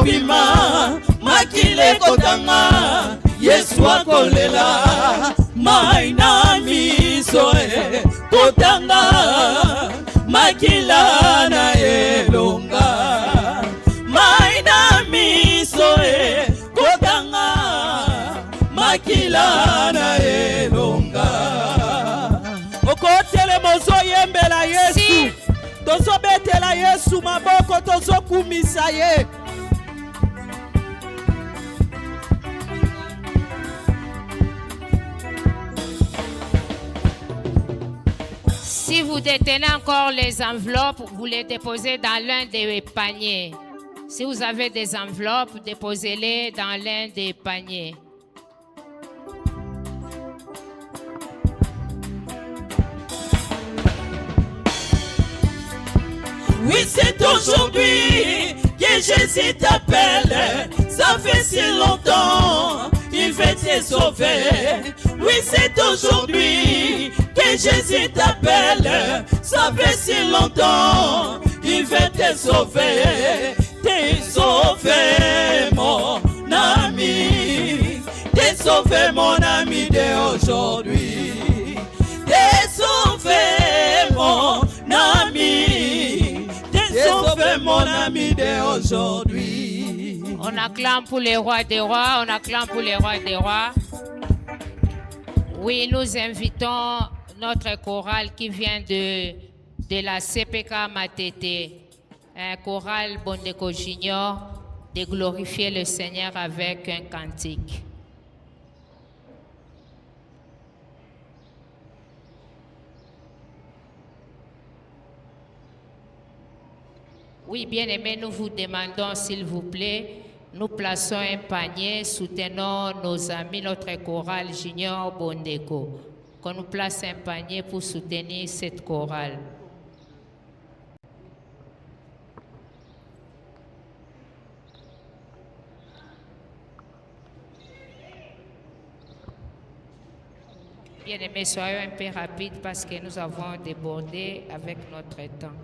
kobima makile kotanga Yesu akolela mai na miso kotanga makila na elonga mai na miso kotanga makila na elonga okotele mozo yembela Yesu tozo betela Yesu maboko tozo kumisa ye. Si vous détenez encore les enveloppes, vous les déposez dans l'un des paniers. Si vous avez des enveloppes, déposez-les dans l'un des paniers. Oui, c'est aujourd'hui que Jésus t'appelle. Ça fait si longtemps, il veut te sauver. Oui, c'est aujourd'hui que Jésus t'appelle. Ça fait si longtemps, il veut te sauver. Te sauver, mon ami. Te sauver, mon ami d'aujourd'hui. Te sauver, mon ami. Te sauver, mon ami d'aujourd'hui. On acclame pour les rois des rois, on acclame pour les rois des rois. Oui, nous invitons notre chorale qui vient de la CPK Matete, un choral Bondeko Junior, de glorifier le Seigneur avec un cantique. Oui, bien-aimés, nous vous demandons, s'il vous plaît, nous plaçons un panier, soutenons nos amis, notre chorale Junior Bondeko, qu'on nous place un panier pour soutenir cette chorale. Bien-aimés, soyons un peu rapides parce que nous avons débordé avec notre temps.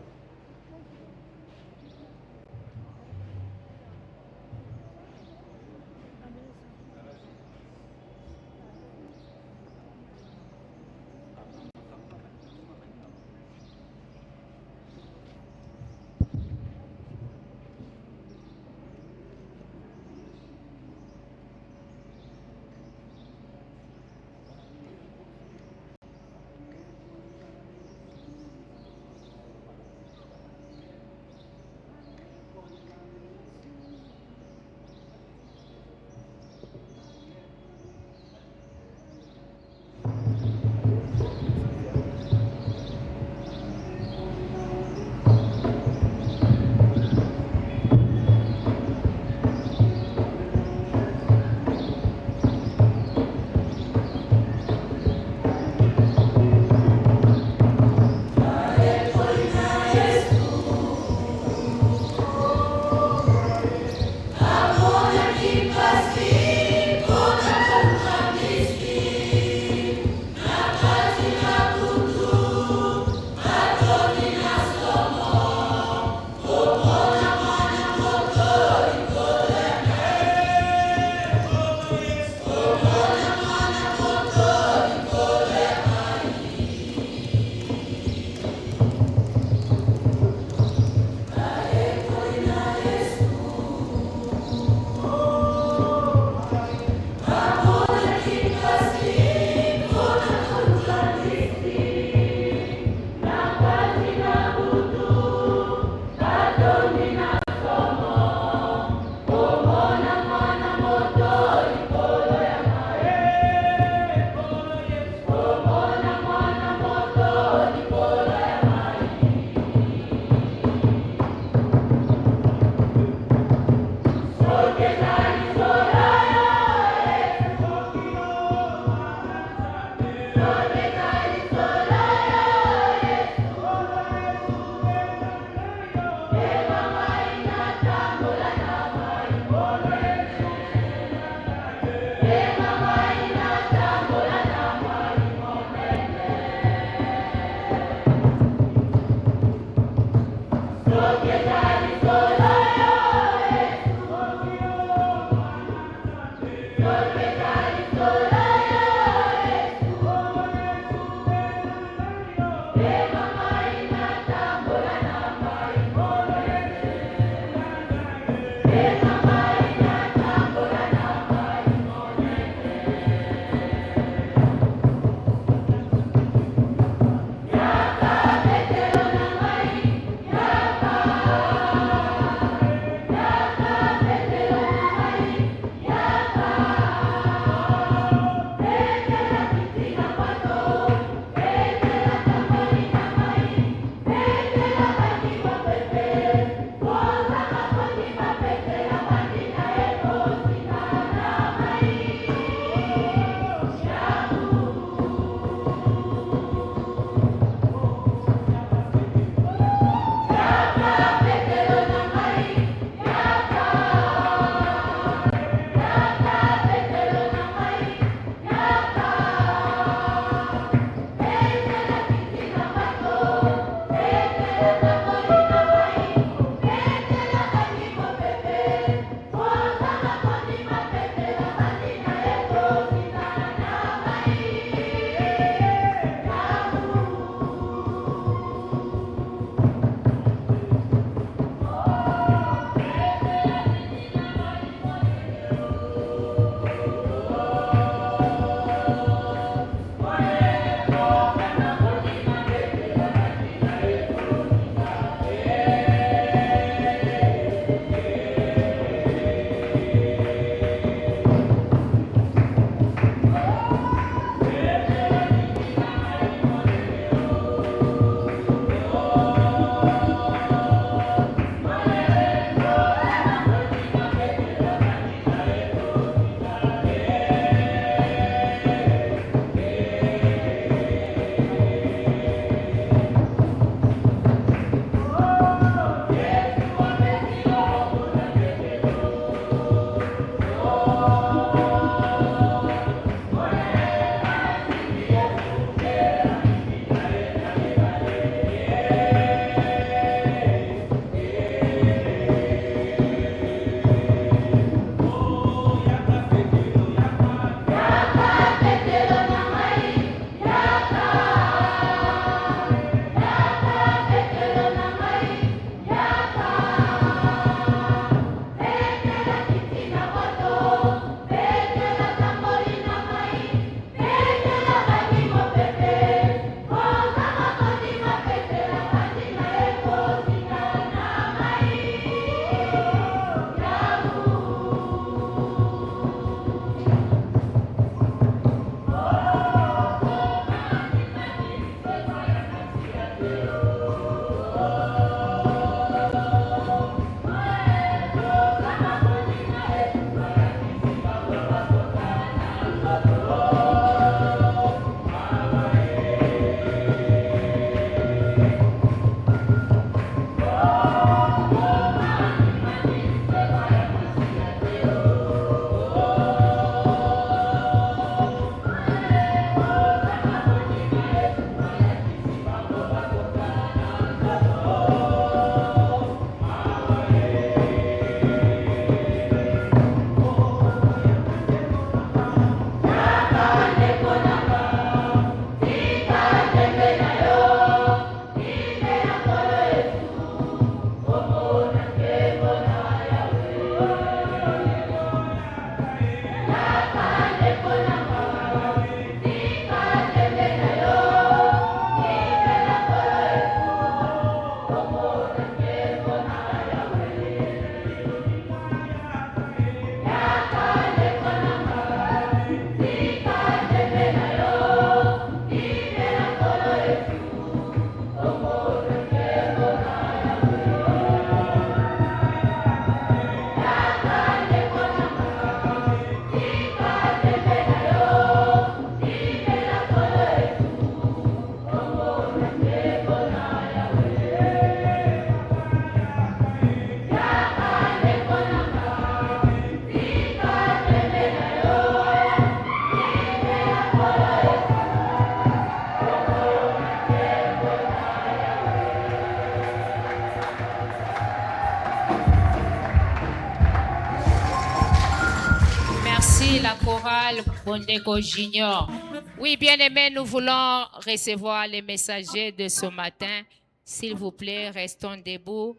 aussi la chorale Bondeko Junior. Oui, bien-aimés, nous voulons recevoir les messagers de ce matin. S'il vous plaît, restons debout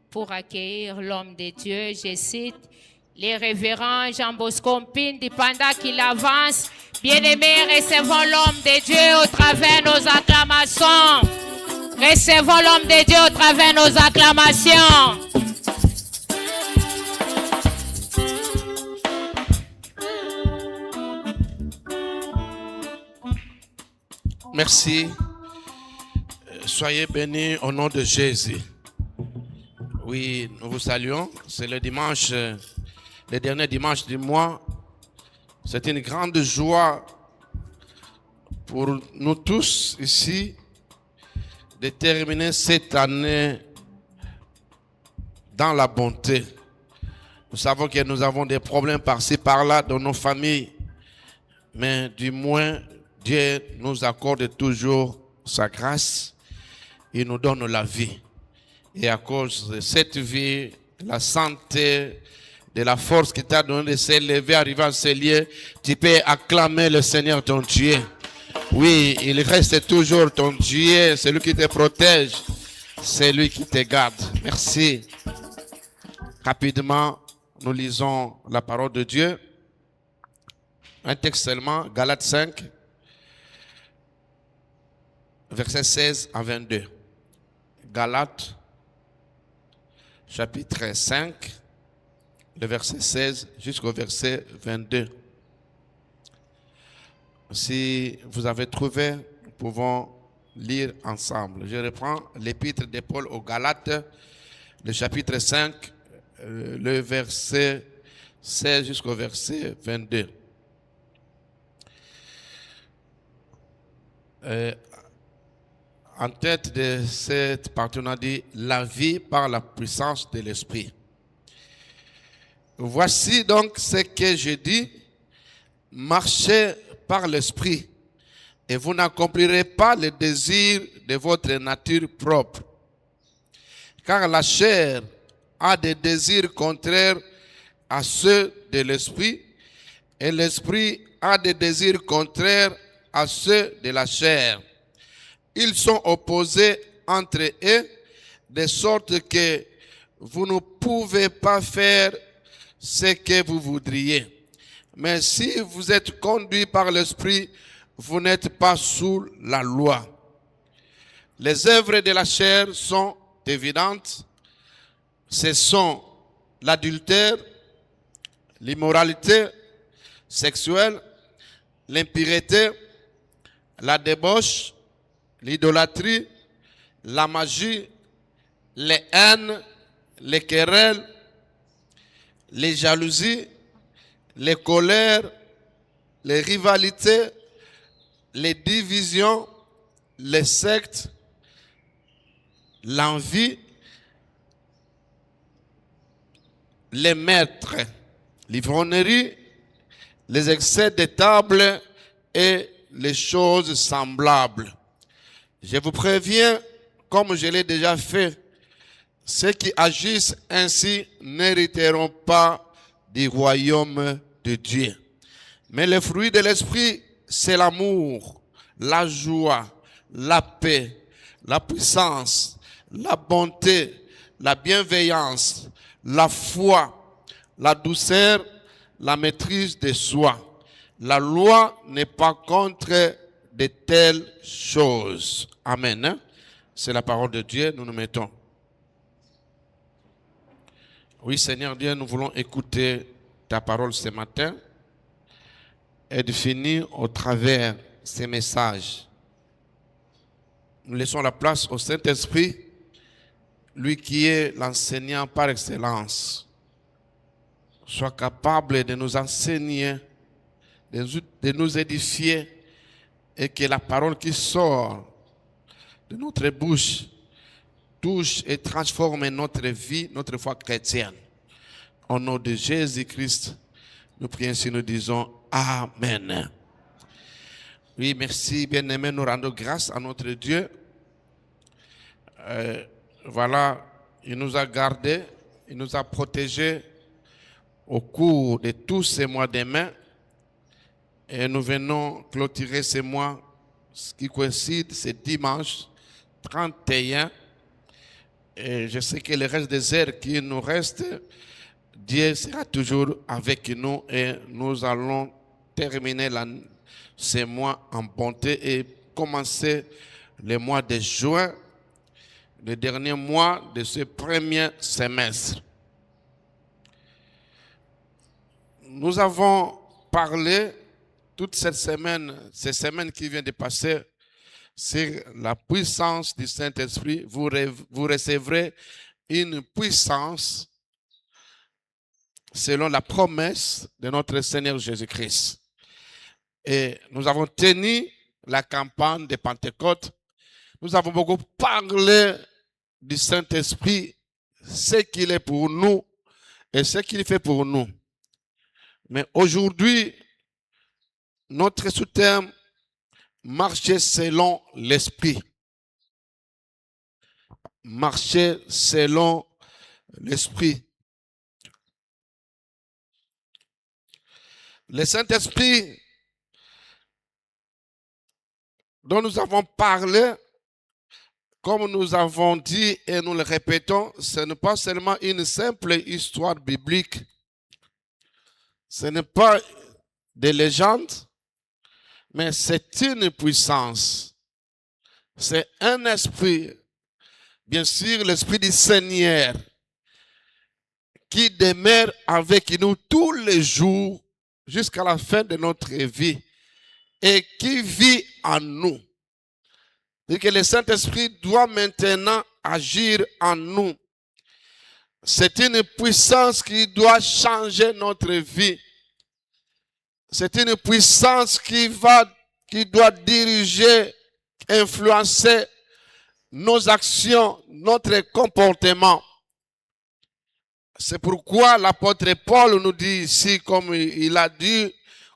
pour accueillir l'homme de Dieu. Je cite les révérends Jean Bosco Mpindi pendant qu'il avance. Bien-aimés, recevons l'homme de Dieu au travers de nos acclamations. Recevons l'homme de Dieu au travers de nos acclamations. Merci. Soyez bénis au nom de Jésus. Oui, nous vous saluons. C'est le dimanche, le dernier dimanche du mois. C'est une grande joie pour nous tous ici de terminer cette année dans la bonté. Nous savons que nous avons des problèmes par-ci, par-là dans nos familles, mais du moins, Dieu nous accorde toujours sa grâce. Il nous donne la vie. Et à cause de cette vie, la santé, de la force qu'il t'a donné de s'élever, arriver à ce lieu, tu peux acclamer le Seigneur ton Dieu. Oui, il reste toujours ton Dieu, c'est lui qui te protège, c'est lui qui te garde. Merci. Rapidement, nous lisons la parole de Dieu. Un texte seulement, Galates 5. Versets 16 à 22. Galates, chapitre 5, le verset 16 jusqu'au verset 22. Si vous avez trouvé, nous pouvons lire ensemble. Je reprends l'épître de Paul aux Galates, le chapitre 5, le verset 16 jusqu'au verset 22. En tête de cette partie, on a dit « La vie par la puissance de l'Esprit ». Voici donc ce que je dis, marchez par l'Esprit, et vous n'accomplirez pas le désir de votre nature propre. Car la chair a des désirs contraires à ceux de l'Esprit, et l'Esprit a des désirs contraires à ceux de la chair. Ils sont opposés entre eux, de sorte que vous ne pouvez pas faire ce que vous voudriez. Mais si vous êtes conduits par l'Esprit, vous n'êtes pas sous la loi. Les œuvres de la chair sont évidentes. Ce sont l'adultère, l'immoralité sexuelle, l'impureté, la débauche, l'idolâtrie, la magie, les haines, les querelles, les jalousies, les colères, les rivalités, les divisions, les sectes, l'envie, les maîtres, l'ivrognerie, les excès de table et les choses semblables. Je vous préviens, comme je l'ai déjà fait, ceux qui agissent ainsi n'hériteront pas du royaume de Dieu. Mais le fruit de l'esprit, c'est l'amour, la joie, la paix, la puissance, la bonté, la bienveillance, la foi, la douceur, la maîtrise de soi. La loi n'est pas contre de telles choses. Amen. C'est la parole de Dieu, nous nous mettons. Oui, Seigneur Dieu, nous voulons écouter ta parole ce matin et définir au travers ces messages. Nous laissons la place au Saint-Esprit, lui qui est l'enseignant par excellence, soit capable de nous enseigner, de nous édifier, et que la parole qui sort de notre bouche touche et transforme notre vie, notre foi chrétienne. Au nom de Jésus-Christ, nous prions ainsi, nous disons Amen. Oui, merci, bien-aimés, nous rendons grâce à notre Dieu. Voilà, il nous a gardés, il nous a protégés au cours de tous ces mois de mai. Et nous venons clôturer ce mois, ce qui coïncide, c'est dimanche 31. Et je sais que le reste des heures qui nous restent, Dieu sera toujours avec nous et nous allons terminer ce mois en bonté et commencer le mois de juin, le dernier mois de ce premier semestre. Nous avons parlé toute cette semaine, ces semaines qui viennent de passer, sur la puissance du Saint-Esprit. Vous recevrez une puissance selon la promesse de notre Seigneur Jésus-Christ. Et nous avons tenu la campagne de Pentecôte. Nous avons beaucoup parlé du Saint-Esprit, ce qu'il est pour nous et ce qu'il fait pour nous. Mais aujourd'hui, notre sous-thème, marcher selon l'Esprit. Marcher selon l'Esprit. Le Saint-Esprit dont nous avons parlé, comme nous avons dit et nous le répétons, ce n'est pas seulement une simple histoire biblique. Ce n'est pas des légendes, mais c'est une puissance. C'est un esprit, bien sûr, l'Esprit du Seigneur, qui demeure avec nous tous les jours jusqu'à la fin de notre vie et qui vit en nous. Et que le Saint-Esprit doit maintenant agir en nous. C'est une puissance qui doit changer notre vie. C'est une puissance qui doit diriger, influencer nos actions, notre comportement. C'est pourquoi l'apôtre Paul nous dit ici, comme il a dit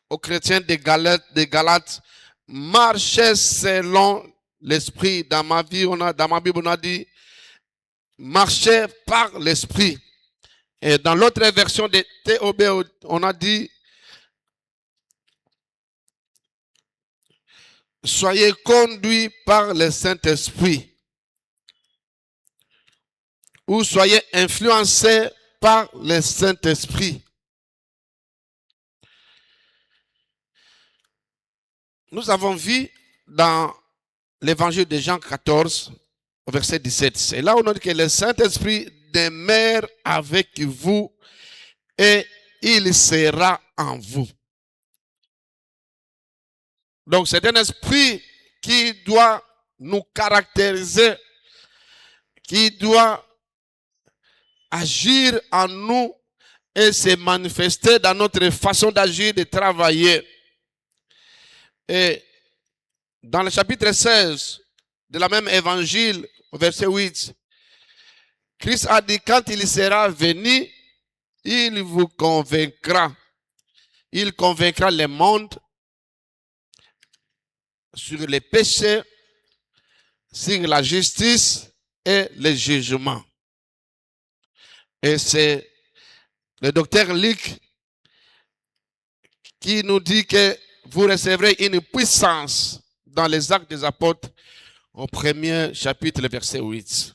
aux chrétiens de Galates, marchez selon l'Esprit. Dans ma Bible, on a dit, marchez par l'Esprit. Et dans l'autre version de TOB, on a dit, soyez conduits par le Saint-Esprit. Ou soyez influencés par le Saint-Esprit. Nous avons vu dans l'évangile de Jean 14, verset 17. C'est là où on dit que le Saint-Esprit demeure avec vous et il sera en vous. Donc c'est un esprit qui doit nous caractériser, qui doit agir en nous et se manifester dans notre façon d'agir, de travailler. Et dans le chapitre 16 de la même évangile, au verset 8, Christ a dit, quand il sera venu, il vous convaincra. Il convaincra le monde sur les péchés, sur la justice et le jugement. Et c'est le docteur Luc qui nous dit que vous recevrez une puissance dans les Actes des Apôtres au premier chapitre, le verset 8.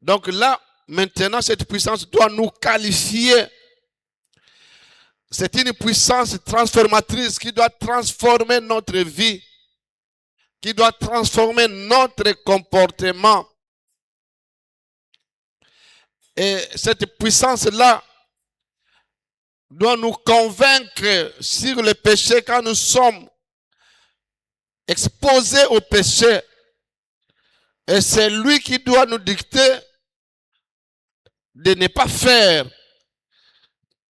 Donc là, maintenant, cette puissance doit nous qualifier. C'est une puissance transformatrice qui doit transformer notre vie, qui doit transformer notre comportement. Et cette puissance-là doit nous convaincre sur le péché quand nous sommes exposés au péché. Et c'est lui qui doit nous dicter de ne pas faire,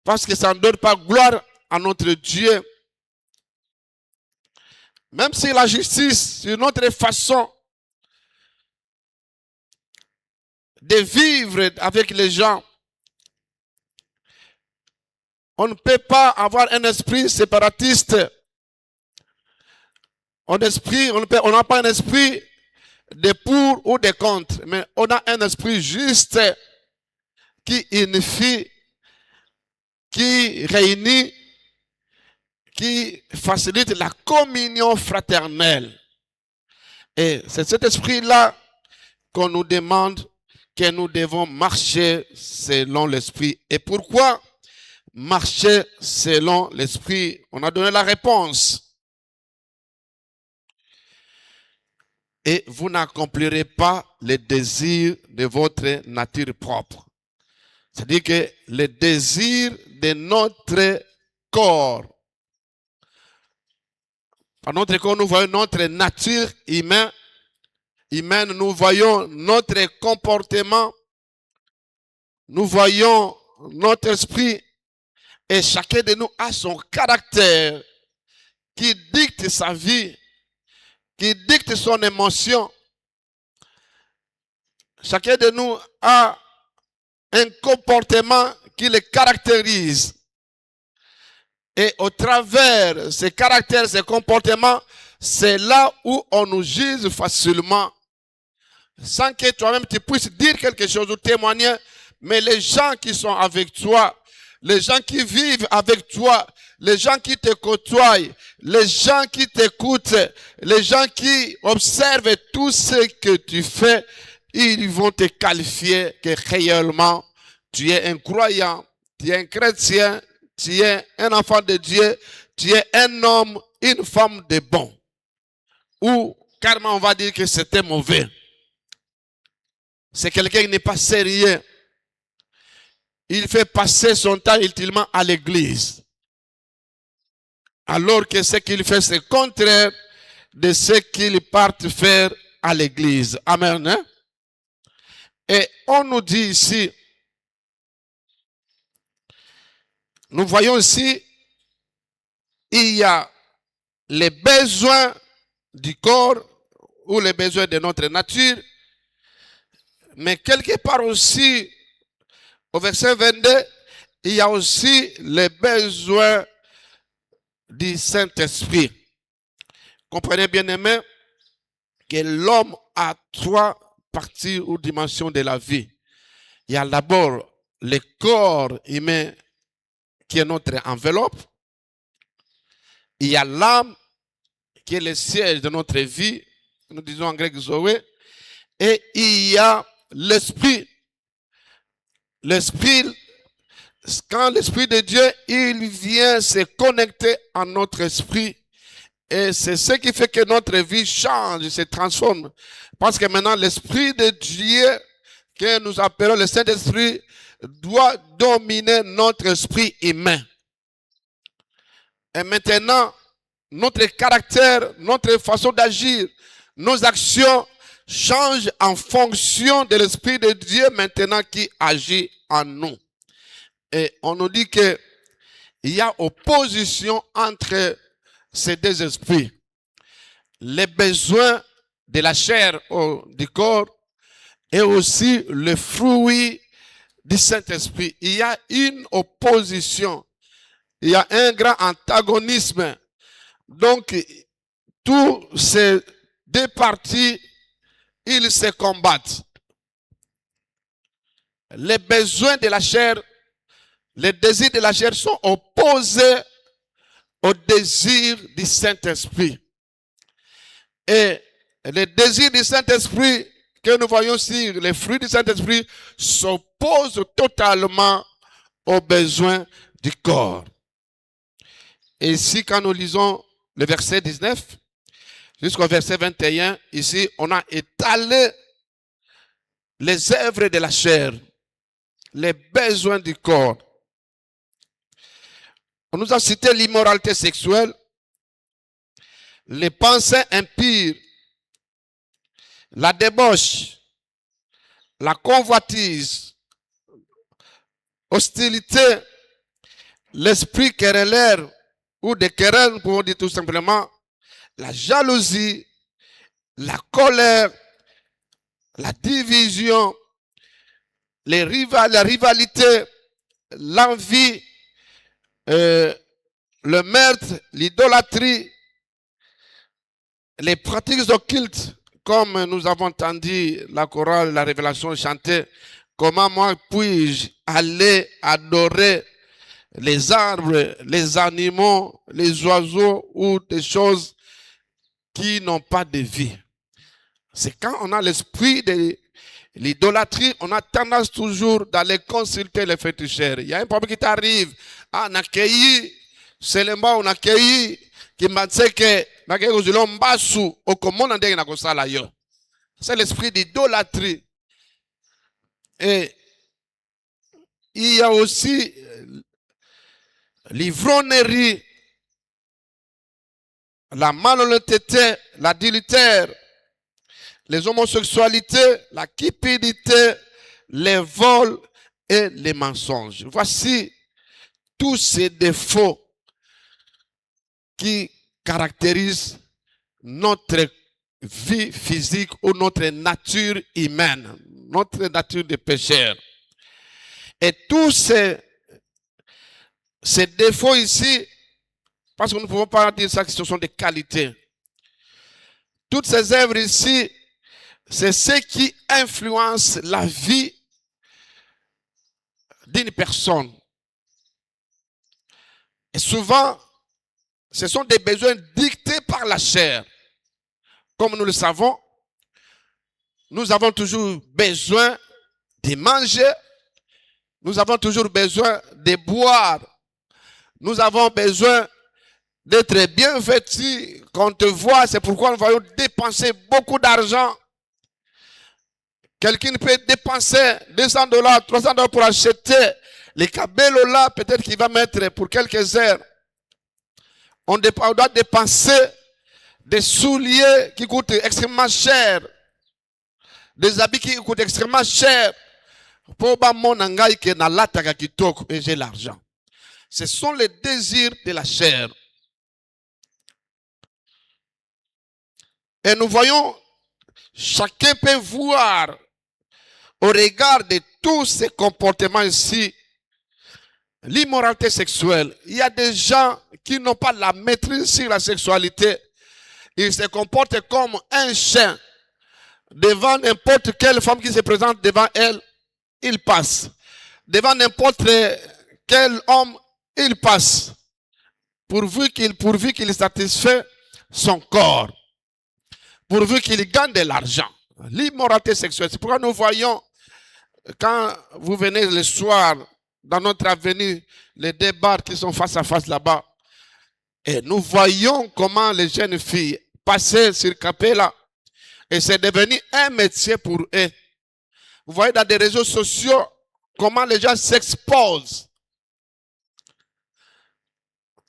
parce que ça ne donne pas gloire à notre Dieu. Même si la justice, c'est notre façon de vivre avec les gens, on ne peut pas avoir un esprit séparatiste. On n'a pas un esprit de pour ou de contre, mais on a un esprit juste qui unifie, qui réunit qui facilite la communion fraternelle. Et c'est cet esprit-là qu'on nous demande que nous devons marcher selon l'esprit. Et pourquoi marcher selon l'esprit? On a donné la réponse. Et vous n'accomplirez pas les désirs de votre nature propre. C'est-à-dire que les désirs de notre corps. Par notre corps, nous voyons notre nature humaine, nous voyons notre comportement, nous voyons notre esprit, et chacun de nous a son caractère qui dicte sa vie, qui dicte son émotion. Chacun de nous a un comportement qui le caractérise. Et au travers ces caractères, ces comportements, c'est là où on nous juge facilement. Sans que toi-même tu puisses dire quelque chose ou témoigner, mais les gens qui sont avec toi, les gens qui vivent avec toi, les gens qui te côtoient, les gens qui t'écoutent, les gens qui observent tout ce que tu fais, ils vont te qualifier que réellement tu es un croyant, tu es un chrétien, tu es un enfant de Dieu, tu es un homme, une femme de bon. Ou carrément on va dire que c'était mauvais. C'est quelqu'un qui n'est pas sérieux. Il fait passer son temps utilement à l'église. Alors que ce qu'il fait, c'est contraire de ce qu'il part faire à l'église. Amen. Hein? Et on nous dit ici, nous voyons ici, il y a les besoins du corps ou les besoins de notre nature, mais quelque part aussi, au verset 22, il y a aussi les besoins du Saint-Esprit. Comprenez bien aimé que l'homme a 3 parties ou dimensions de la vie. Il y a d'abord le corps humain qui est notre enveloppe. Il y a l'âme qui est le siège de notre vie. Nous disons en grec Zoé. Et il y a l'esprit. L'esprit, quand l'esprit de Dieu, il vient se connecter à notre esprit. Et c'est ce qui fait que notre vie change, se transforme. Parce que maintenant, l'esprit de Dieu, que nous appelons le Saint-Esprit, doit dominer notre esprit humain. Et maintenant, notre caractère, notre façon d'agir, nos actions changent en fonction de l'Esprit de Dieu maintenant qui agit en nous. Et on nous dit que il y a opposition entre ces deux esprits. Les besoins de la chair ou du corps et aussi le fruit du Saint-Esprit. Il y a une opposition. Il y a un grand antagonisme. Donc, tous ces deux parties, ils se combattent. Les besoins de la chair, les désirs de la chair sont opposés aux désirs du Saint-Esprit. Et les désirs du Saint-Esprit que nous voyons sur les fruits du Saint-Esprit s'opposent totalement aux besoins du corps. Et ici, quand nous lisons le verset 19 jusqu'au verset 21, ici, on a étalé les œuvres de la chair, les besoins du corps. On nous a cité l'immoralité sexuelle, les pensées impures, la débauche, la convoitise, hostilité, l'esprit querellaire ou de querelle, pour dire tout simplement, la jalousie, la colère, la division, la rivalité, l'envie, le meurtre, l'idolâtrie, les pratiques occultes, comme nous avons entendu la chorale, la révélation chantée, comment moi puis-je aller adorer les arbres, les animaux, les oiseaux ou des choses qui n'ont pas de vie. C'est quand on a l'esprit de l'idolâtrie, on a tendance toujours d'aller consulter les féticheurs. Il y a un problème qui t'arrive. Ah, on a cueilli, c'est le mot, on a cueilli, qui m'a dit que, c'est l'esprit d'idolâtrie. Et il y a aussi l'ivrognerie, la malhonnêteté, l'adultère, les homosexualités, la cupidité, les vols et les mensonges. Voici tous ces défauts qui caractérisent notre vie physique ou notre nature humaine, notre nature de pécheur. Et tous ces défauts ici, parce que nous ne pouvons pas dire ça que ce sont des qualités. Toutes ces œuvres ici, c'est ce qui influence la vie d'une personne. Et souvent, ce sont des besoins dictés par la chair. Comme nous le savons, nous avons toujours besoin de manger, nous avons toujours besoin de boire, nous avons besoin d'être bien vêtus. Quand on te voit, c'est pourquoi nous voyons dépenser beaucoup d'argent. Quelqu'un peut dépenser $200, $300 pour acheter les cabellos là, peut-être qu'il va mettre pour quelques heures. On doit dépenser des souliers qui coûtent extrêmement cher, des habits qui coûtent extrêmement cher. Pour que j'ai l'argent. Ce sont les désirs de la chair. Et nous voyons, chacun peut voir au regard de tous ces comportements ici, l'immoralité sexuelle. Il y a des gens qui n'ont pas la maîtrise sur la sexualité. Ils se comportent comme un chien. Devant n'importe quelle femme qui se présente devant elle, il passe. Devant n'importe quel homme, il passe. Pourvu qu'il satisfait son corps. Pourvu qu'il gagne de l'argent. L'immoralité sexuelle. C'est pourquoi nous voyons, quand vous venez le soir, dans notre avenue, les deux bars qui sont face à face là-bas, et nous voyons comment les jeunes filles passaient sur Capella, et c'est devenu un métier pour eux. Vous voyez dans des réseaux sociaux comment les gens s'exposent.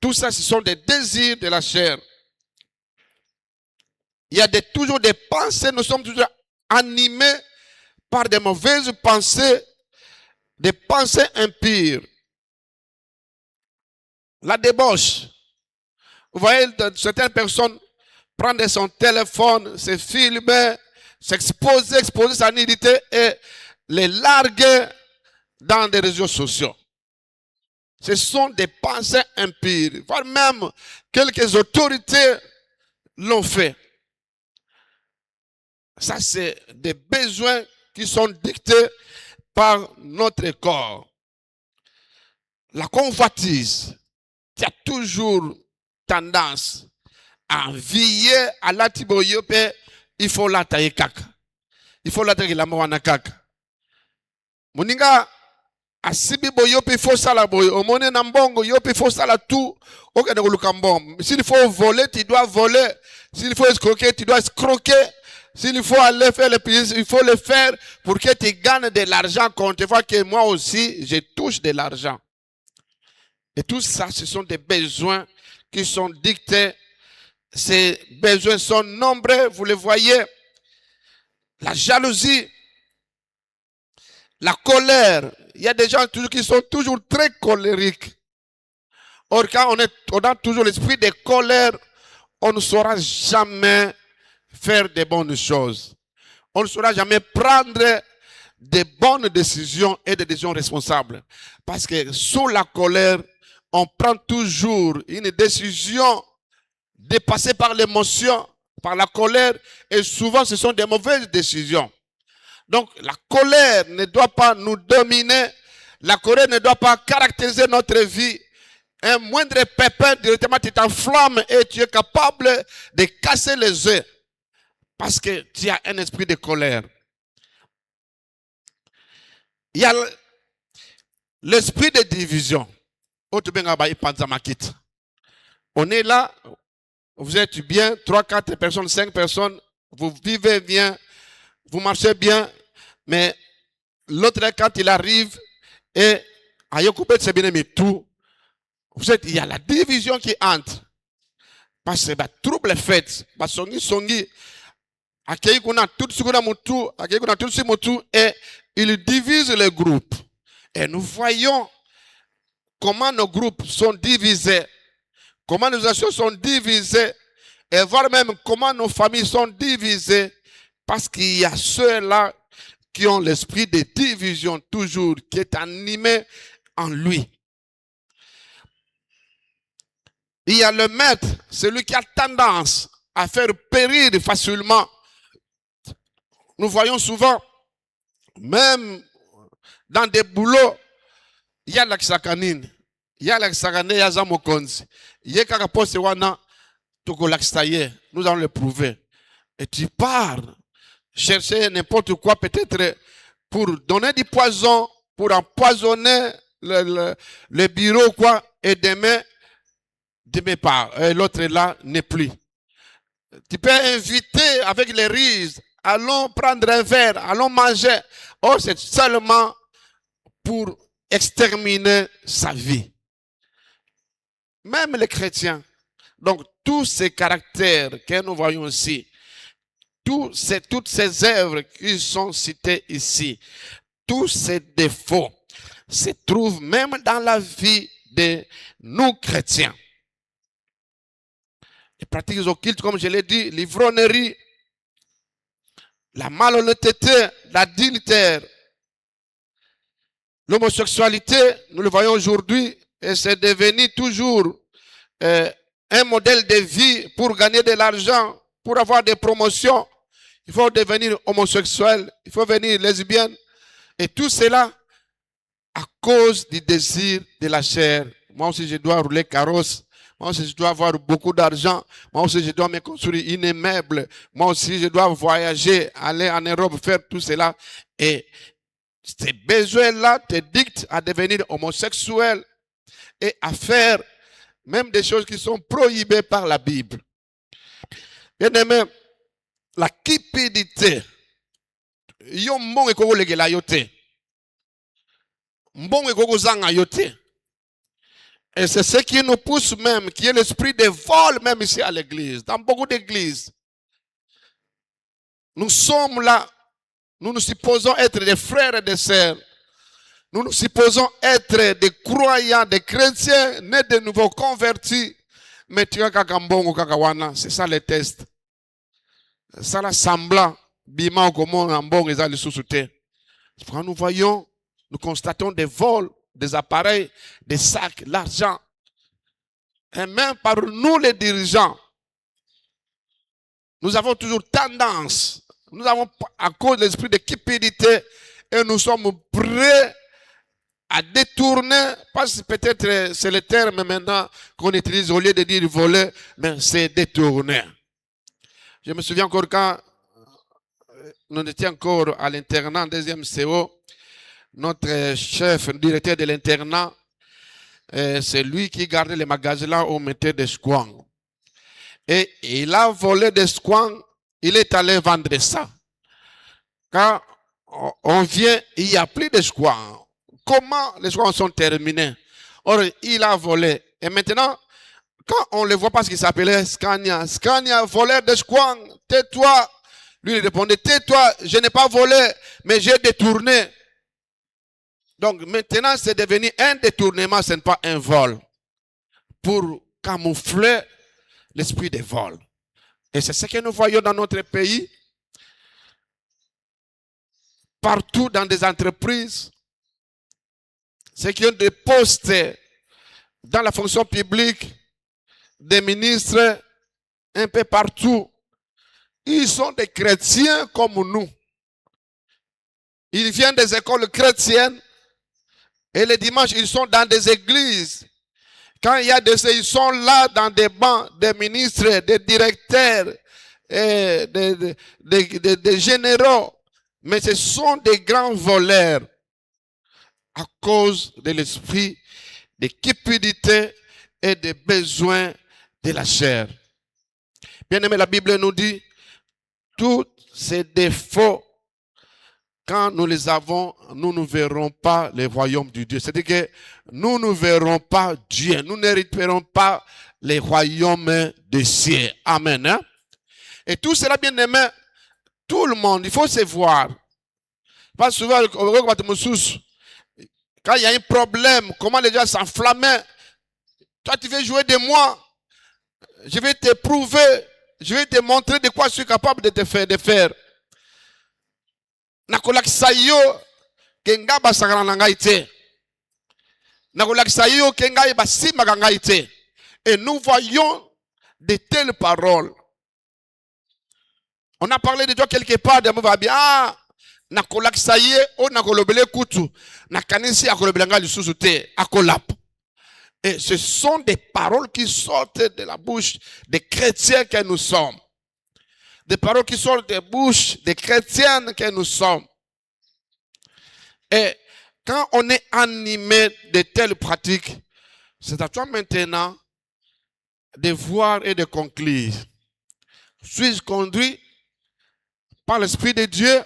Tout ça, ce sont des désirs de la chair. Il y a toujours des pensées, nous sommes toujours animés par des mauvaises pensées, des pensées impures. La débauche. Vous voyez, certaines personnes prendre son téléphone, se filmer, s'exposer, exposer sa nudité et les larguer dans des réseaux sociaux. Ce sont des pensées impures. Voire même quelques autorités l'ont fait. Ça, c'est des besoins qui sont dictés par notre corps. La convoitise qui a toujours tendance à veiller à la tiboyope, il faut la tailler kaka. Il faut la tailler la moana kaka. Moninga asibi boyope il faut ça la boy. Omone nambongo yope il faut ça la tout. Okade kolukambom. S'il faut voler, tu dois voler. S'il faut escroquer, tu dois escroquer. S'il faut aller faire le pays, il faut le faire pour que tu gagnes de l'argent. Quand tu vois que moi aussi, je touche de l'argent. Et tout ça, ce sont des besoins qui sont dictés. Ces besoins sont nombreux, vous les voyez. La jalousie, la colère. Il y a des gens qui sont toujours très colériques. Or, quand on a toujours l'esprit de colère, on ne saura jamais faire de bonnes choses. On ne saura jamais prendre de bonnes décisions et des décisions responsables. Parce que sous la colère, on prend toujours une décision dépassée par l'émotion, par la colère, et souvent ce sont des mauvaises décisions. Donc la colère ne doit pas nous dominer, la colère ne doit pas caractériser notre vie. Un moindre pépin, directement, tu t'enflammes et tu es capable de casser les œufs. Parce que tu as un esprit de colère. Il y a l'esprit de division. On est là, vous êtes bien, 3, 4 personnes, 5 personnes, vous vivez bien, vous marchez bien, mais l'autre, quand il arrive, et il y a la division qui entre. Parce que trouble est fait. Et il divise les groupes. Et nous voyons comment nos groupes sont divisés, comment nos actions sont divisées, et voir même comment nos familles sont divisées, parce qu'il y a ceux-là qui ont l'esprit de division toujours, qui est animé en lui. Il y a le maître, celui qui a tendance à faire périr facilement. Nous voyons souvent, même dans des boulots, il y a l'axakanine, il y a l'axakane, il y a zamokonzi, il y a kakapose wana, toko lakstaye, nous allons le prouver. Et tu pars chercher n'importe quoi, peut-être pour donner du poison, pour empoisonner le bureau, quoi, et demain l'autre là n'est plus. Tu peux inviter avec les rises, allons prendre un verre, allons manger. Oh, c'est seulement pour exterminer sa vie. Même les chrétiens. Donc, tous ces caractères que nous voyons ici, toutes ces œuvres qui sont citées ici, tous ces défauts se trouvent même dans la vie de nous chrétiens. Les pratiques occultes, comme je l'ai dit, l'ivrognerie, la malhonnêteté, l'adultère, l'homosexualité, nous le voyons aujourd'hui, et c'est devenu toujours un modèle de vie pour gagner de l'argent, pour avoir des promotions. Il faut devenir homosexuel, il faut devenir lesbienne, et tout cela à cause du désir de la chair. Moi aussi, je dois rouler carrosse. Moi aussi, je dois avoir beaucoup d'argent. Moi aussi, je dois me construire une immeuble. Moi aussi, je dois voyager, aller en Europe, faire tout cela. Et ces besoins-là te dictent à devenir homosexuel et à faire même des choses qui sont prohibées par la Bible. Bien aimé, la cupidité. Yo mbongo ekoko legela yote. Mbongo ekoko zanga yote. Et c'est ce qui nous pousse même, qui est l'esprit de vol même ici à l'église, dans beaucoup d'églises. Nous sommes là, nous nous supposons être des frères et des sœurs. Nous nous supposons être des croyants, des chrétiens, nés de nouveau convertis. Mais tu as kakambongo kakawana, c'est ça le test. Ça la semblant, bima comment ambongo ils allaient sous-souter. Quand nous voyons, nous constatons des vols, des appareils, des sacs, l'argent. Et même par nous les dirigeants, nous avons toujours tendance, nous avons à cause de l'esprit de cupidité, et nous sommes prêts à détourner, parce que peut-être c'est le terme maintenant qu'on utilise au lieu de dire voler, mais c'est détourner. Je me souviens encore quand nous étions encore à l'internat en 2e CO, notre chef, le directeur de l'internat, c'est lui qui gardait les magasins là où on mettait des squans. Et il a volé des squans, il est allé vendre ça. Quand on vient, il n'y a plus de squans. Comment les squans sont terminés? Or, il a volé. Et maintenant, quand on le voit parce qu'il s'appelait Scania, Scania volait des squans, tais-toi. Lui, il répondait, tais-toi, je n'ai pas volé, mais j'ai détourné. Donc maintenant, c'est devenu un détournement, ce n'est pas un vol. Pour camoufler l'esprit de vol. Et c'est ce que nous voyons dans notre pays. Partout dans des entreprises. Ceux qui ont des postes dans la fonction publique, des ministres, un peu partout. Ils sont des chrétiens comme nous. Ils viennent des écoles chrétiennes. Et les dimanches, ils sont dans des églises. Quand il y a ils sont là dans des bancs, des ministres, des directeurs, des généraux. Mais ce sont des grands voleurs à cause de l'esprit de cupidité et des besoins de la chair. Bien aimé, la Bible nous dit, tous ces défauts, quand nous les avons, nous ne verrons pas le royaume de Dieu. C'est-à-dire que nous ne verrons pas Dieu. Nous n'hériterons pas les royaumes des cieux. Amen. Hein? Et tout cela, bien aimé, tout le monde, il faut se voir. Pas souvent, quand il y a un problème, comment les gens s'enflamment. Toi, tu veux jouer de moi. Je vais te prouver. Je vais te montrer de quoi je suis capable de te faire. Nakolakisa yo kenga basakana na ngai te. Nakolakisa yo kenga basimaka ngai te. Et nous voyons de telles paroles. On a parlé de toi quelque part, de va bien. Ah, nakolakisa ye o nakolobele kutu. Nakanisi akolobele ngai lisusu te, akolap. Et ce sont des paroles qui sortent de la bouche des chrétiens que nous sommes. Des paroles qui sortent des bouches des chrétiennes que nous sommes. Et quand on est animé de telles pratiques, c'est à toi maintenant de voir et de conclure. Suis-je conduit par l'Esprit de Dieu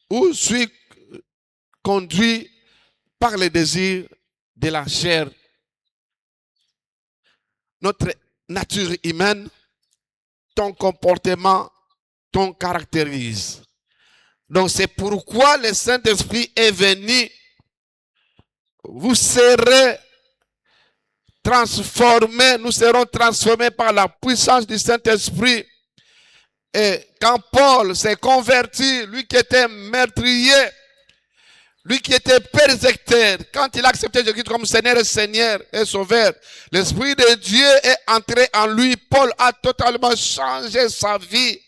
ou suis-je conduit par les désirs de la chair? Notre nature humaine, ton comportement, ton caractérise. Donc c'est pourquoi le Saint-Esprit est venu. Vous serez transformés, nous serons transformés par la puissance du Saint-Esprit. Et quand Paul s'est converti, lui qui était meurtrier, lui qui était persécuteur, quand il a accepté Jésus comme Seigneur et Sauveur, l'Esprit de Dieu est entré en lui. Paul a totalement changé sa vie.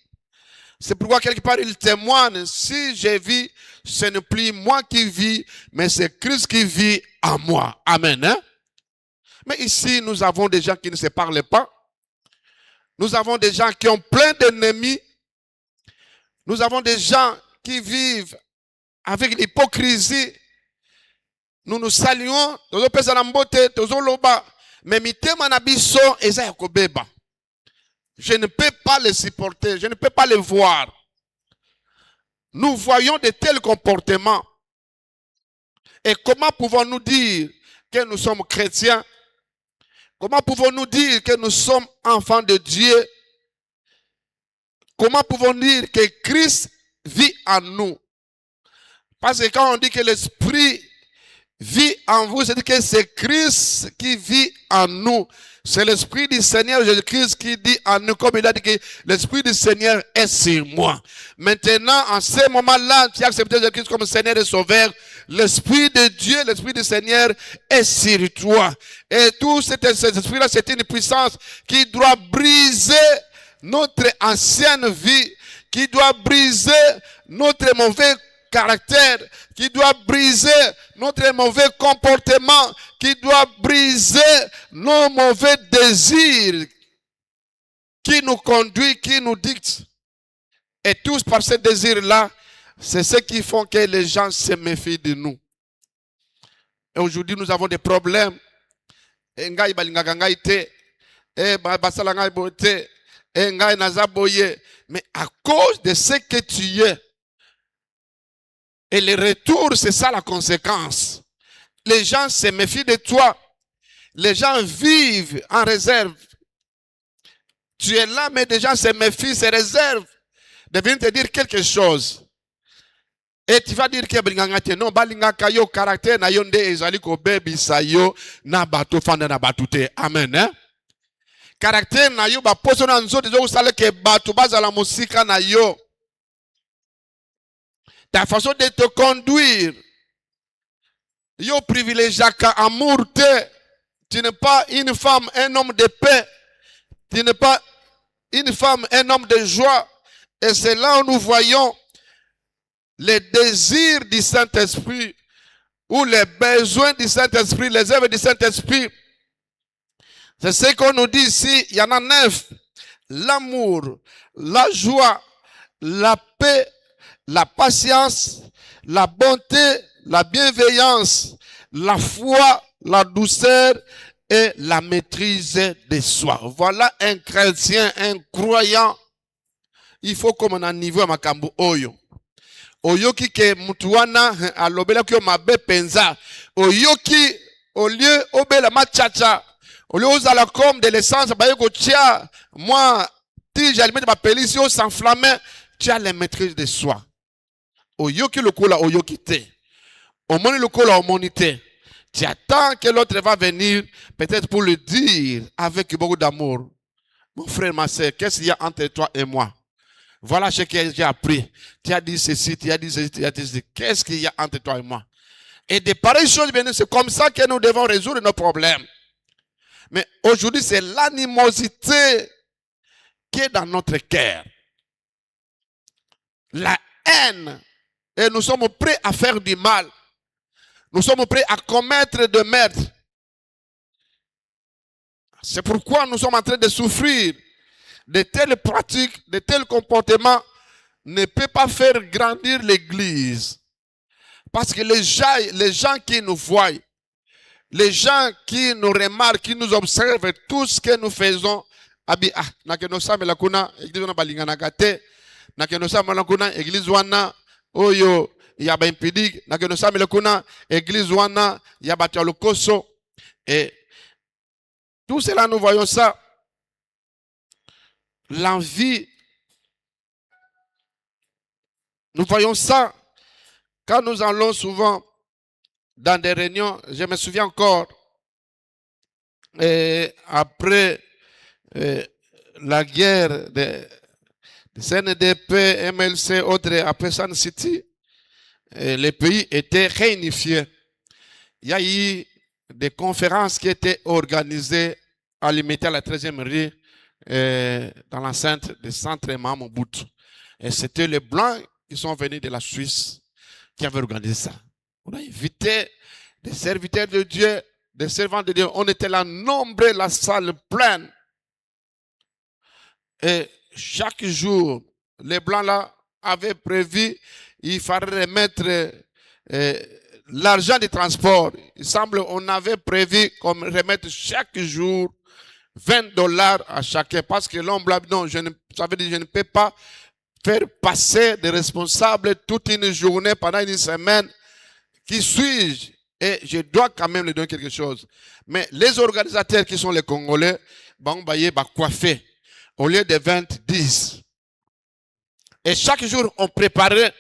C'est pourquoi quelque part il témoigne, si je vis, ce n'est plus moi qui vis, mais c'est Christ qui vit en moi. Amen. Hein? Mais ici, nous avons des gens qui ne se parlent pas. Nous avons des gens qui ont plein d'ennemis. Nous avons des gens qui vivent avec l'hypocrisie. Nous nous saluons, mais je ne peux pas les supporter, je ne peux pas les voir. Nous voyons de tels comportements. Et comment pouvons-nous dire que nous sommes chrétiens? Comment pouvons-nous dire que nous sommes enfants de Dieu? Comment pouvons-nous dire que Christ vit en nous? Parce que quand on dit que l'Esprit vit en vous, c'est-à-dire que c'est Christ qui vit en nous. C'est l'Esprit du Seigneur Jésus-Christ qui dit en nous, comme il a dit que l'Esprit du Seigneur est sur moi. Maintenant, en ce moment-là, tu as accepté Jésus-Christ comme Seigneur et Sauveur. L'Esprit de Dieu, l'Esprit du Seigneur est sur toi. Et tout cet esprit-là, c'est une puissance qui doit briser notre ancienne vie, qui doit briser notre mauvais caractère, qui doit briser notre mauvais comportement, qui doit briser nos mauvais désirs, qui nous conduit, qui nous dicte. Et tous par ces désirs-là, c'est ce qui font que les gens se méfient de nous. Et aujourd'hui, nous avons des problèmes. Mais à cause de ce que tu es, et le retour, c'est ça la conséquence. Les gens se méfient de toi. Les gens vivent en réserve. Tu es là, mais des gens se méfient, se réservent de venir te dire quelque chose. Et tu vas dire que non, balingaka yo caractère na yonde ezali ko bebi sayo na bato fanda na batute. Amen. Hein? Caractère na yo ba poso na nzoto zo sale ke bato bazala musika na yo. Ta façon de te conduire. Yo privilégiaka amour te. Tu n'es pas une femme, un homme de paix. Tu n'es pas une femme, un homme de joie. Et c'est là où nous voyons les désirs du Saint-Esprit ou les besoins du Saint-Esprit, les œuvres du Saint-Esprit. C'est ce qu'on nous dit ici, il y en a 9. L'amour, la joie, la paix, la patience, la bonté, la bienveillance, la foi, la douceur et la maîtrise de soi. Voilà un chrétien, un croyant. Il faut comme on a niveau à makambu oyo. Oyoki ke mutuana alobela kyo mabe penza. Oyoki au lieu obela machacha. Au lieu osala comme de l'essence baye ko tia moi ti j'allume ma pellicule s'enflammer, tu as la maîtrise de soi. Oyoki le kola oyoki te. Omoni le kola omoni te. Tu attends que l'autre va venir peut-être pour le dire avec beaucoup d'amour. Mon frère, ma soeur, qu'est-ce qu'il y a entre toi et moi? Voilà ce que j'ai appris. Tu as dit ceci, tu as dit ceci, tu as dit ceci. Qu'est-ce qu'il y a entre toi et moi? Et de pareilles choses, c'est comme ça que nous devons résoudre nos problèmes. Mais aujourd'hui, c'est l'animosité qui est dans notre cœur. La haine. Et nous sommes prêts à faire du mal. Nous sommes prêts à commettre de meurtres. C'est pourquoi nous sommes en train de souffrir. De telles pratiques, de tels comportements ne peuvent pas faire grandir l'église. Parce que les gens qui nous voient, les gens qui nous remarquent, qui nous observent, tout ce que nous faisons, église wana oyo yaba impidik nakeno samela kuna église wana yaba tialokoso. Et tout cela nous voyons ça. L'envie, nous voyons ça quand nous allons souvent dans des réunions. Je me souviens encore, après la guerre de CNDP, MLC, autres, après Sun City, les pays étaient réunifiés. Il y a eu des conférences qui étaient organisées à l'imité à la 13e rue, dans l'enceinte du centre Mobutu. Et c'était les Blancs qui sont venus de la Suisse qui avaient organisé ça. On a invité des serviteurs de Dieu, des servants de Dieu. On était là nombreux, la salle pleine. Et chaque jour, les Blancs là avaient prévu, il fallait remettre l'argent du transport. Il semble qu'on avait prévu comme remettre chaque jour $20 à chacun. Parce que l'homme blanc, non, ça veut dire je ne peux pas faire passer des responsables toute une journée pendant une semaine. Qui suis-je? Et je dois quand même lui donner quelque chose. Mais les organisateurs qui sont les Congolais, coiffer. Au lieu de 20, 10. Et chaque jour, on préparait.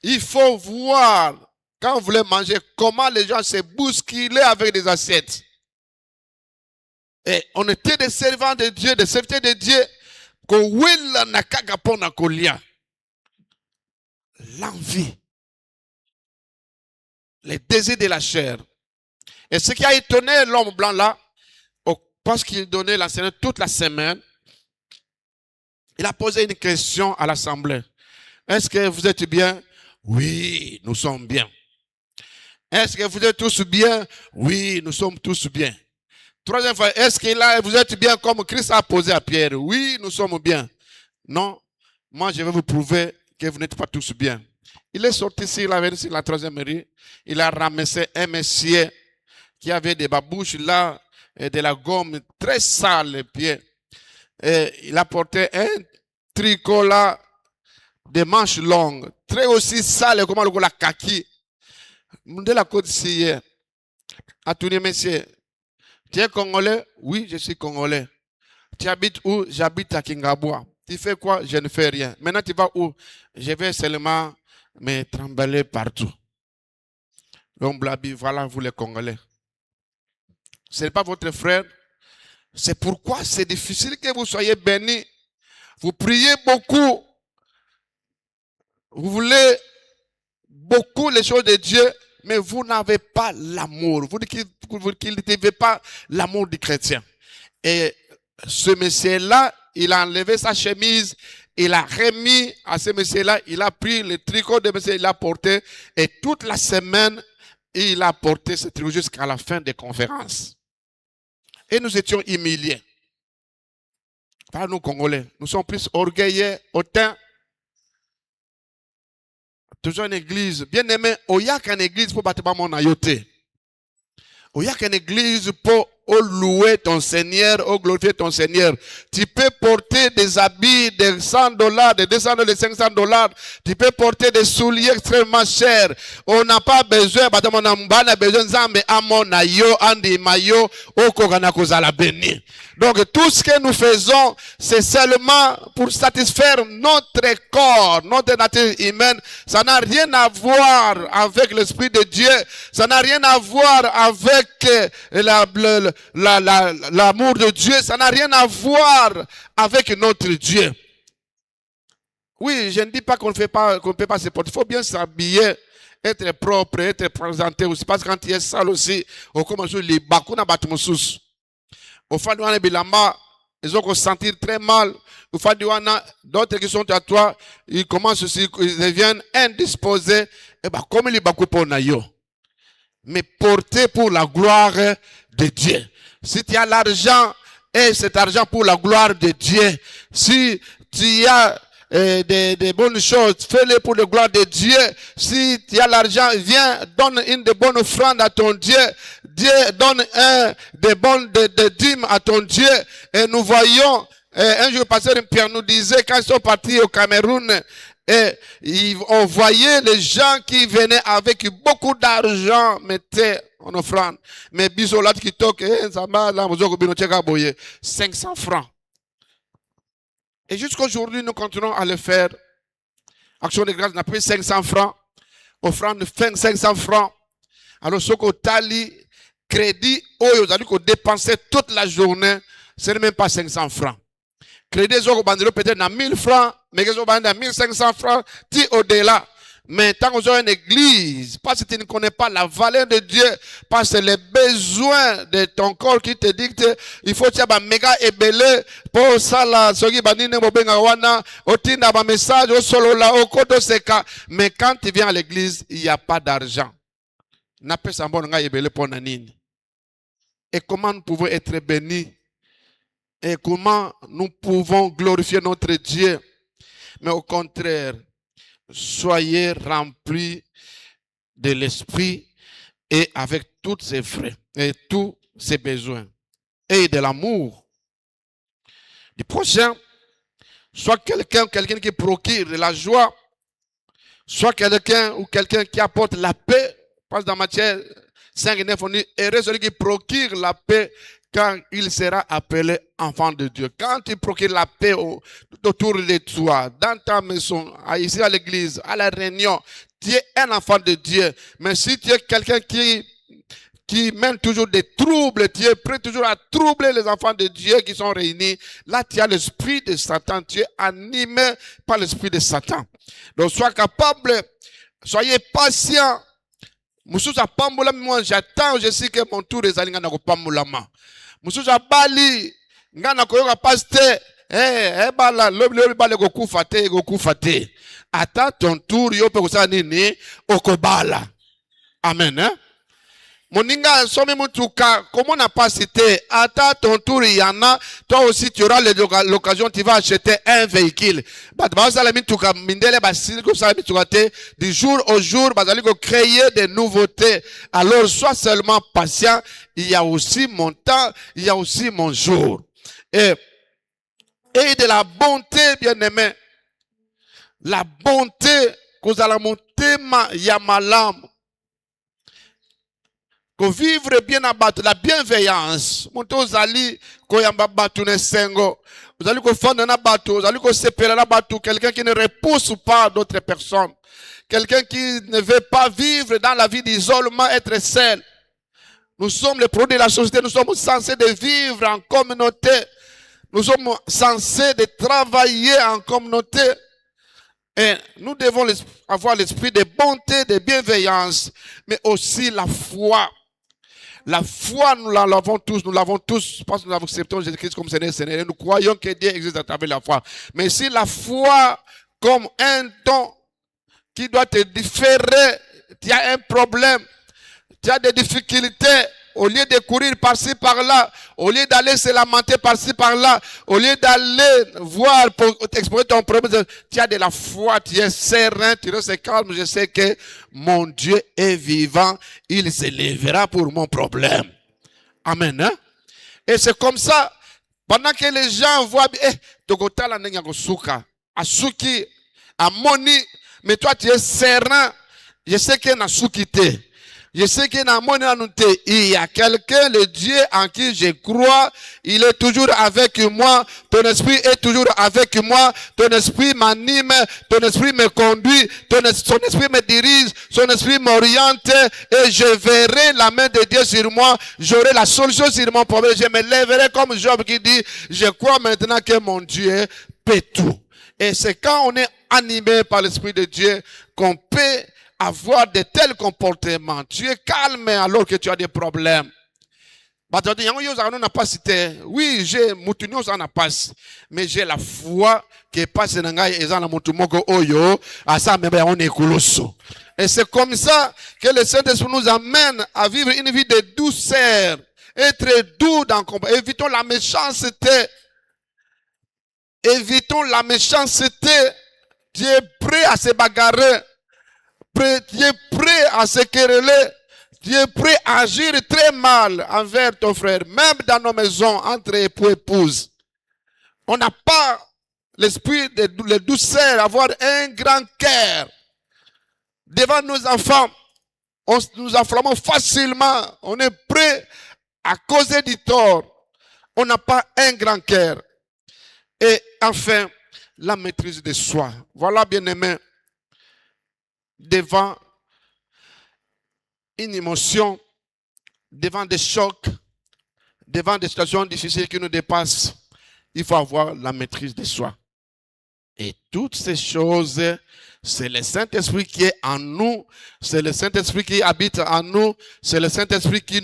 Il faut voir, quand on voulait manger, comment les gens se bousculaient avec des assiettes. Et on était des servants de Dieu, des serviteurs de Dieu. L'envie. Les désirs de la chair. Et ce qui a étonné l'homme blanc là, parce qu'il donnait l'enseignement toute la semaine, il a posé une question à l'assemblée. Est-ce que vous êtes bien? Oui, nous sommes bien. Est-ce que vous êtes tous bien? Oui, nous sommes tous bien. Troisième fois, est-ce que vous êtes bien comme Christ a posé à Pierre? Oui, nous sommes bien. Non, moi je vais vous prouver que vous n'êtes pas tous bien. Il est sorti sur la troisième rue. Il a ramassé un monsieur qui avait des babouches là et de la gomme très sale les pieds. Et il a porté un tricot là de manches longues, très aussi sale comme le kaki. De la côte ici, à tous les messieurs. Tu es congolais? Oui, je suis congolais. Tu habites où? J'habite à Kingaboua. Tu fais quoi? Je ne fais rien. Maintenant, tu vas où? Je vais seulement me trembler partout. Donc, blabi, voilà, vous les Congolais. Ce n'est pas votre frère. C'est pourquoi c'est difficile que vous soyez bénis. Vous priez beaucoup. Vous voulez beaucoup les choses de Dieu, mais vous n'avez pas l'amour. Vous n'avez pas l'amour du chrétien. Et ce monsieur-là, il a enlevé sa chemise, il a remis à ce monsieur-là, il a pris le tricot de monsieur, il l'a porté, et toute la semaine, il a porté ce truc jusqu'à la fin des conférences. Et nous étions humiliés. Par nous Congolais, nous sommes plus orgueilleux, hautains. Toujours une église. Bien aimé, il y a qu'une église pour battre mon ayoté. Il y a qu'une église pour louer ton Seigneur, glorifier ton Seigneur. Tu peux porter des habits de $100, de $200, de $500. Tu peux porter des souliers extrêmement chers. On n'a pas besoin, on a besoin de amonayo, andi mayo, okogana kozala béni. Donc tout ce que nous faisons, c'est seulement pour satisfaire notre corps, notre nature humaine. Ça n'a rien à voir avec l'Esprit de Dieu. Ça n'a rien à voir avec l'amour de Dieu. Ça n'a rien à voir avec notre Dieu. Oui, je ne dis pas qu'on ne peut pas se porter. Il faut bien s'habiller, être propre, être présenté aussi. Parce que quand tu es sale aussi, on commence à les bakuna batumusus. Au fond de l'année bilamba, ils ont sentir très mal. Au fond de l'année, d'autres qui sont à toi, ils commencent aussi, ils deviennent indisposés. Et bien, comme les bakupo na yo. Mais porter pour la gloire de Dieu. Si tu as l'argent, et cet argent pour la gloire de Dieu. Si tu as des bonnes choses, fais-les pour la gloire de Dieu. Si tu as l'argent, viens, donne une de bonnes offrandes à ton Dieu. Dieu donne des dîmes à ton Dieu. Et nous voyons, un jour, pasteur Pierre nous disait, quand ils sont partis au Cameroun, et on voyait les gens qui venaient avec beaucoup d'argent, mettaient en offrande. Mais bisolat qui toque, 500 francs. Et jusqu'aujourd'hui, nous continuons à le faire. Action de grâce, on a pris 500 francs. Offrande 500 francs. Alors, ce qu'on tali, crédit, vous allez dépenser toute la journée, ce n'est même pas 500 francs. Crédit, peut-être dans 1000 francs, mais ils ont dans 1500 francs, tu au-delà. Mais tant qu'on a une église, parce que tu ne connais pas la valeur de Dieu, parce que les besoins de ton corps qui te dictent, il faut que tu aies un méga ébélé pour ça là, ce qui banine mobenga wana, otinda ba message, au solo là, au kodo seka. Mais quand tu viens à l'église, il n'y a pas d'argent. N'a pas ça bon nga ébélé pour nanine. Et comment nous pouvons être bénis? Et comment nous pouvons glorifier notre Dieu? Mais au contraire, soyez remplis de l'esprit et avec toutes ses frais et tous ses besoins et de l'amour du prochain. Soit quelqu'un qui procure de la joie, soit quelqu'un qui apporte la paix. Parce que dans Matthieu 5 et 9, on dit, heureux celui qui procure la paix quand il sera appelé enfant de Dieu. Quand tu procures la paix autour de toi, dans ta maison, ici à l'église, à la réunion, tu es un enfant de Dieu. Mais si tu es quelqu'un qui mène toujours des troubles, tu es prêt toujours à troubler les enfants de Dieu qui sont réunis, là tu as l'esprit de Satan, tu es animé par l'esprit de Satan. Donc sois capable, soyez patient. Moi j'attends, je sais que mon tour est allé dans le pamulama. Musuja bali ngana koyoka pasteur bala lobi bale gokufa te. Ata ton tour yo pe kusana nini okobala. Amen hein. Moninga somi mutuka comment n'a pas cité ata ton tour yana toi aussi tu auras l'occasion tu vas acheter un véhicule. Du jour au jour bazali ko créer des nouveautés. Alors sois seulement patient, il y a aussi mon temps, il y a aussi mon jour. Et de la bonté bien-aimé. La bonté que vous allez monter ma yamalam. Que vivre bien abattu, la bienveillance. Vous allez fondre un bateau, vous allez séparer un bateau, quelqu'un qui ne repousse pas d'autres personnes. Quelqu'un qui ne veut pas vivre dans la vie d'isolement, être seul. Nous sommes les produits de la société, nous sommes censés de vivre en communauté. Nous sommes censés de travailler en communauté. Et nous devons avoir l'esprit de bonté, de bienveillance, mais aussi la foi. La foi, nous l'avons tous, parce que nous avons accepté Jésus-Christ comme Seigneur. Nous croyons que Dieu existe à travers la foi. Mais si la foi, comme un don qui doit te différer, tu as un problème, Tu as des difficultés. Au lieu de courir par-ci, par-là, au lieu d'aller se lamenter par-ci, par-là, au lieu d'aller voir pour exposer ton problème, tu as de la foi, tu es serein, tu restes calme. Je sais que mon Dieu est vivant, il se lèvera pour mon problème. Amen. Hein? Et c'est comme ça, pendant que les gens voient, Togotala Nenyagosuka, Asuki, Amoni, mais toi tu es serein. Je sais qu'il y a Nasukite. Je sais qu'il y a quelqu'un, le Dieu en qui je crois, il est toujours avec moi, ton esprit est toujours avec moi, ton esprit m'anime, ton esprit me conduit, son esprit me dirige, son esprit m'oriente, et je verrai la main de Dieu sur moi, j'aurai la solution sur mon problème, je me lèverai comme Job qui dit, je crois maintenant que mon Dieu peut tout. Et c'est quand on est animé par l'Esprit de Dieu qu'on peut avoir de tels comportements. Tu es calme alors que tu as des problèmes. Oui, j'ai mais j'ai la foi qui passe dans et c'est comme ça que le Saint-Esprit nous amène à vivre une vie de douceur. Être doux dans le combat. Évitons la méchanceté. Évitons la méchanceté. Tu es prêt à se bagarrer. Tu es prêt à se quereller. Tu es prêt à agir très mal envers ton frère. Même dans nos maisons, entre époux et épouses. On n'a pas l'esprit de douceur, avoir un grand cœur. Devant nos enfants, nous enflammons facilement. On est prêt à causer du tort. On n'a pas un grand cœur. Et enfin, la maîtrise de soi. Voilà, bien-aimé. Devant une émotion, devant des chocs, devant des situations difficiles qui nous dépassent, il faut avoir la maîtrise de soi. Et toutes ces choses, c'est le Saint-Esprit qui est en nous, c'est le Saint-Esprit qui habite en nous, c'est le Saint-Esprit qui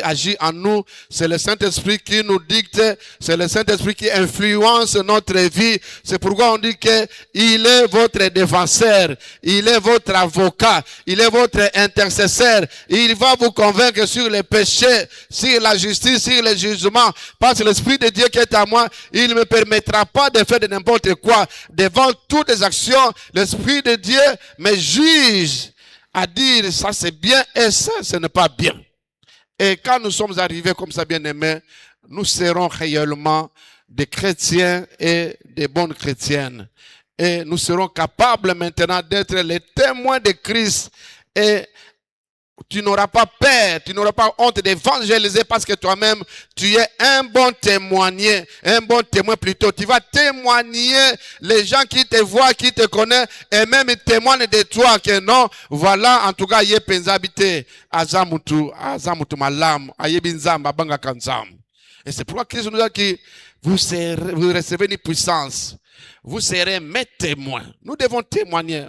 agit en nous, c'est le Saint-Esprit qui nous dicte, c'est le Saint-Esprit qui influence notre vie. C'est pourquoi on dit que il est votre défenseur, il est votre avocat, il est votre intercesseur, il va vous convaincre sur les péchés, sur la justice, sur le jugement, parce que l'Esprit de Dieu qui est à moi, il ne me permettra pas de faire de n'importe quoi. Devant toutes les actions, l'Esprit de Dieu me juge à dire ça c'est bien et ça ce n'est pas bien. Et quand nous sommes arrivés comme ça, bien aimés, nous serons réellement des chrétiens et des bonnes chrétiennes. Et nous serons capables maintenant d'être les témoins de Christ. Et tu n'auras pas peur, tu n'auras pas honte d'évangéliser parce que toi-même, tu es un bon témoin plutôt. Tu vas témoigner les gens qui te voient, qui te connaissent et même ils témoignent de toi que non, voilà, en tout cas, yé penzabité, azamutu malam, ayebinzamba, banga kanzam. Et c'est pourquoi Christ nous a dit, vous recevez une puissance, vous serez mes témoins. Nous devons témoigner.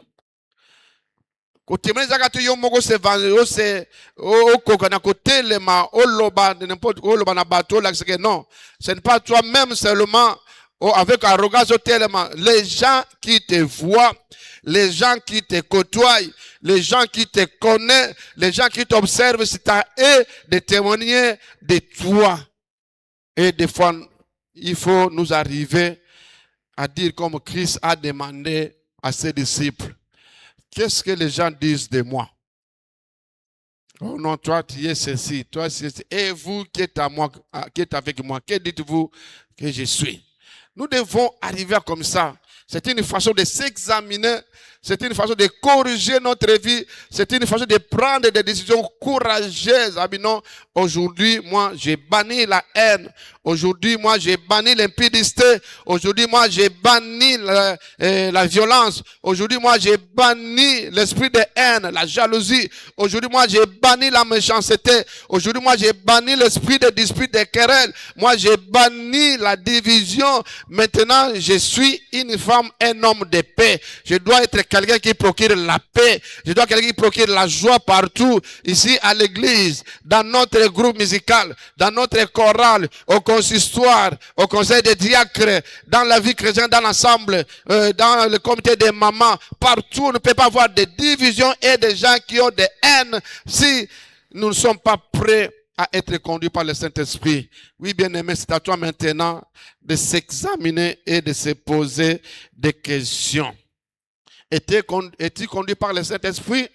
Non, ce n'est pas toi-même seulement avec arrogance tellement. Les gens qui te voient, les gens qui te côtoient, les gens qui te connaissent, les gens qui t'observent, c'est à eux de témoigner de toi. Et des fois, il faut nous arriver à dire comme Christ a demandé à ses disciples. Qu'est-ce que les gens disent de moi? Oh non, toi tu es ceci, toi c'est ceci. Et vous qui êtes avec moi, que dites-vous que je suis? Nous devons arriver comme ça. C'est une façon de s'examiner, c'est une façon de corriger notre vie, c'est une façon de prendre des décisions courageuses. Ah, non, aujourd'hui, moi, j'ai banni la haine. Aujourd'hui, moi, j'ai banni l'impudicité. Aujourd'hui, moi, j'ai banni la violence. Aujourd'hui, moi, j'ai banni l'esprit de haine, la jalousie. Aujourd'hui, moi, j'ai banni la méchanceté. Aujourd'hui, moi, j'ai banni l'esprit de dispute, de querelle. Moi, j'ai banni la division. Maintenant, je suis une femme, un homme de paix. Je dois être quelqu'un qui procure la paix. Je dois être quelqu'un qui procure la joie partout. Ici, à l'église, dans notre groupe musical, dans notre chorale, au consistoire, au conseil des diacres, dans la vie chrétienne, dans l'ensemble, dans le comité des mamans, partout, on ne peut pas avoir des divisions et des gens qui ont des haines. Si nous ne sommes pas prêts à être conduits par le Saint-Esprit. Oui, bien-aimé, c'est à toi maintenant de s'examiner et de se poser des questions. Es-tu conduit par le Saint-Esprit?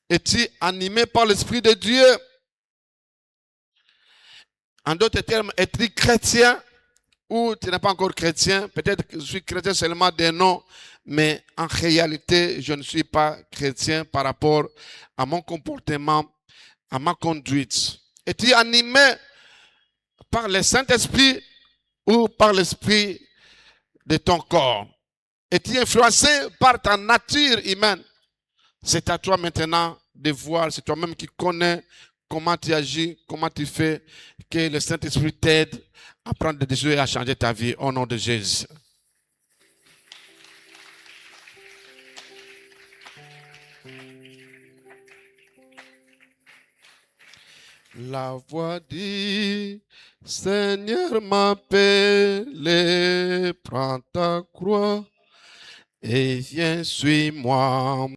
Es-tu animé par l'Esprit de Dieu? En d'autres termes, es-tu chrétien ou tu n'es pas encore chrétien? Peut-être que je suis chrétien seulement des noms, mais en réalité, je ne suis pas chrétien par rapport à mon comportement, à ma conduite. Es-tu animé par le Saint-Esprit ou par l'esprit de ton corps? Es-tu influencé par ta nature humaine? C'est à toi maintenant de voir, c'est toi-même qui connais comment tu agis, comment tu fais, que le Saint-Esprit t'aide à prendre des décisions et à changer ta vie au nom de Jésus. La voix dit, Seigneur m'appelle, prends ta croix et viens, suis-moi.